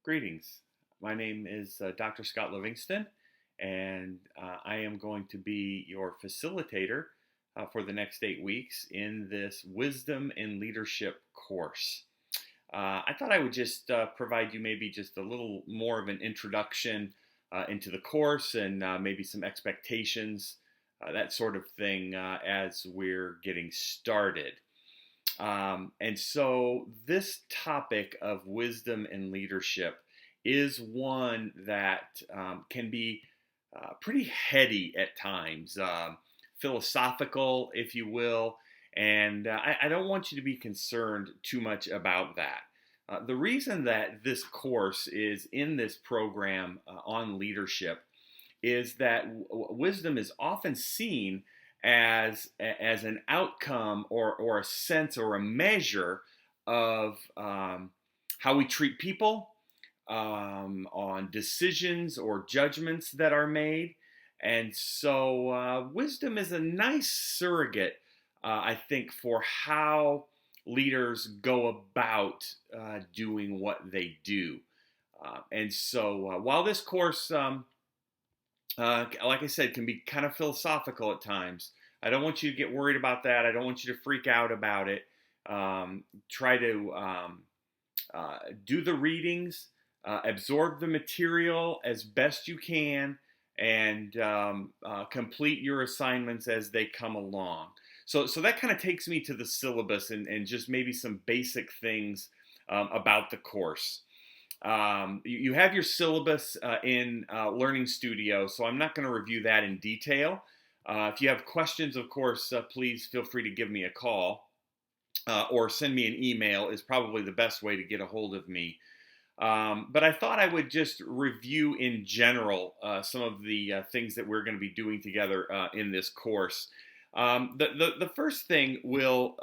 Greetings. My name is Dr. Scott Livingston, and I am going to be your facilitator for the next 8 weeks in this Wisdom and Leadership course. I thought I would just provide you maybe just a little more of an introduction into the course and maybe some expectations, that sort of thing, as we're getting started. And so this topic of wisdom and leadership is one that can be pretty heady at times, philosophical, if you will, and I don't want you to be concerned too much about that. The reason that this course is in this program on leadership is that wisdom is often seen as an outcome or a sense or a measure of how we treat people, on decisions or judgments that are made. And so wisdom is a nice surrogate, I think, for how leaders go about doing what they do. And so while this course like I said, can be kind of philosophical at times. I don't want you to get worried about that. I don't want you to freak out about it. Try to do the readings, absorb the material as best you can, and complete your assignments as they come along. So that kind of takes me to the syllabus and just maybe some basic things about the course. You have your syllabus in Learning Studio, so I'm not going to review that in detail. If you have questions, of course, please feel free to give me a call or send me an email is probably the best way to get a hold of me. But I thought I would just review in general some of the things that we're going to be doing together in this course. The first thing will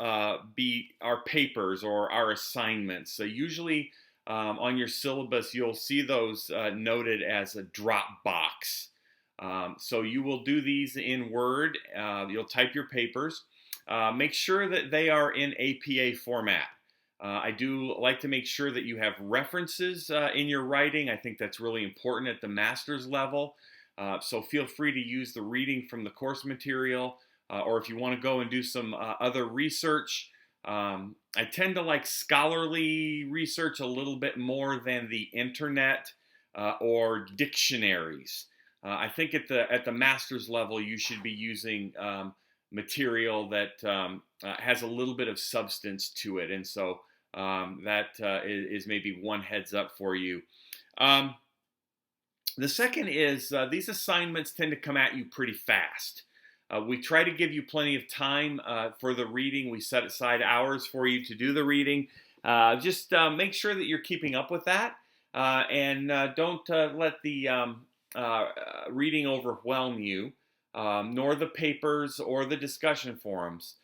be our papers or our assignments. So usually on your syllabus, you'll see those noted as a drop box. So you will do these in Word. You'll type your papers. Make sure that they are in APA format. I do like to make sure that you have references in your writing. I think that's really important at the master's level. So feel free to use the reading from the course material, or if you want to go and do some other research. I tend to like scholarly research a little bit more than the internet or dictionaries. I think at the master's level, you should be using material that has a little bit of substance to it, and so that is maybe one heads up for you. The second is these assignments tend to come at you pretty fast. We try to give you plenty of time for the reading. We set aside hours for you to do the reading. Just make sure that you're keeping up with that, and don't let the reading overwhelm you, nor the papers or the discussion forums.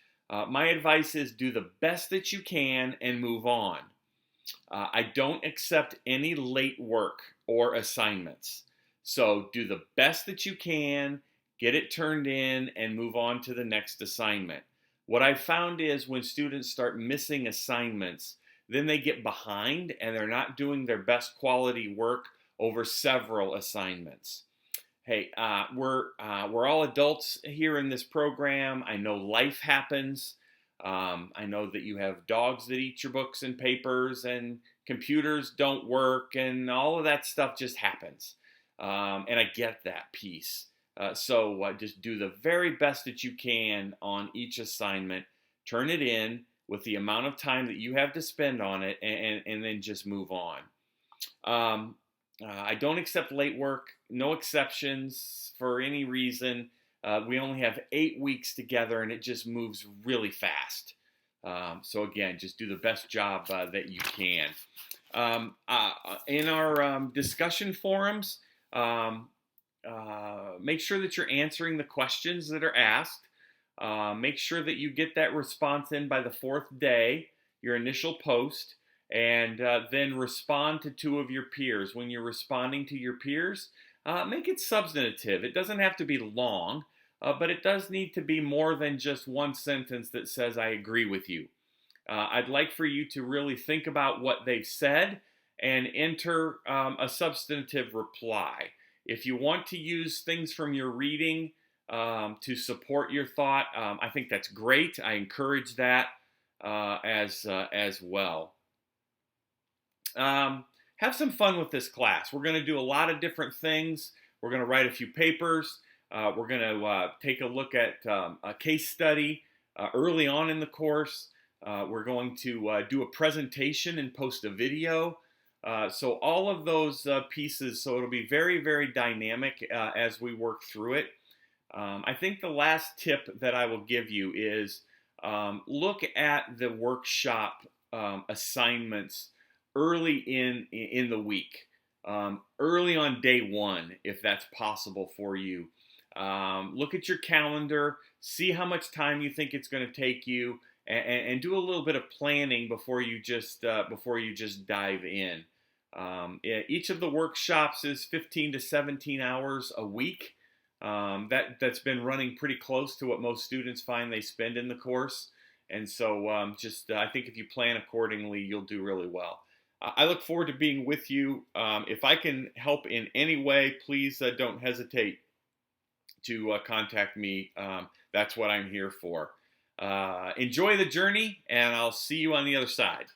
My advice is do the best that you can and move on. I don't accept any late work or assignments. So do the best that you can, get it turned in, and move on to the next assignment. What I found is when students start missing assignments, then they get behind and they're not doing their best quality work over several assignments. Hey, we're all adults here in this program. I know life happens. I know that you have dogs that eat your books and papers, and computers don't work, and all of that stuff just happens. And I get that piece. So just do the very best that you can on each assignment. Turn it in with the amount of time that you have to spend on it, and then just move on. I don't accept late work, no exceptions for any reason. We only have 8 weeks together, and it just moves really fast. So again, just do the best job that you can. In our discussion forums, make sure that you're answering the questions that are asked. Make sure that you get that response in by the 4th day, your initial post, and then respond to 2 of your peers. When you're responding to your peers, make it substantive. It doesn't have to be long, but it does need to be more than just one sentence that says, I agree with you. I'd like for you to really think about what they've said and enter a substantive reply. If you want to use things from your reading to support your thought, I think that's great. I encourage that as well. Have some fun with this class. We're going to do a lot of different things. We're going to write a few papers. We're going to take a look at a case study early on in the course. We're going to do a presentation and post a video. So all of those pieces, so it'll be very, very dynamic as we work through it. I think the last tip that I will give you is look at the workshop assignments early in the week, early on day one, if that's possible for you. Look at your calendar, see how much time you think it's going to take you, and do a little bit of planning before you just dive in. Each of the workshops is 15 to 17 hours a week. That's been running pretty close to what most students find they spend in the course. And so I think if you plan accordingly, you'll do really well. I look forward to being with you. If I can help in any way, please don't hesitate to contact me. That's what I'm here for. Enjoy the journey, and I'll see you on the other side.